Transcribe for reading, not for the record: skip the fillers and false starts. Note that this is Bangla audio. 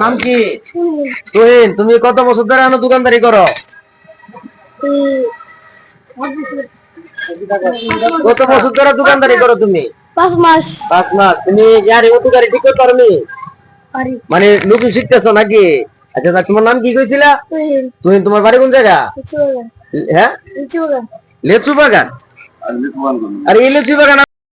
নাম কি? তুহিন। তুমি কত বছর ধরে আনো দোকানদারি করো? কত বছর ধরে দোকানদারি করো তুমি? 5 মাস। 5 মাস। তুমি গাড়ি অটো গাড়ি ঠিক করতে পারোনি? মানে নতুন শিখতেছো নাকি? আচ্ছা, তোমার নাম কি কইছিলা? তুহিন। তোমার বাড়ি কোন জায়গা? হ্যাঁ, লিচু বাগান। আর এই লিচু বাগান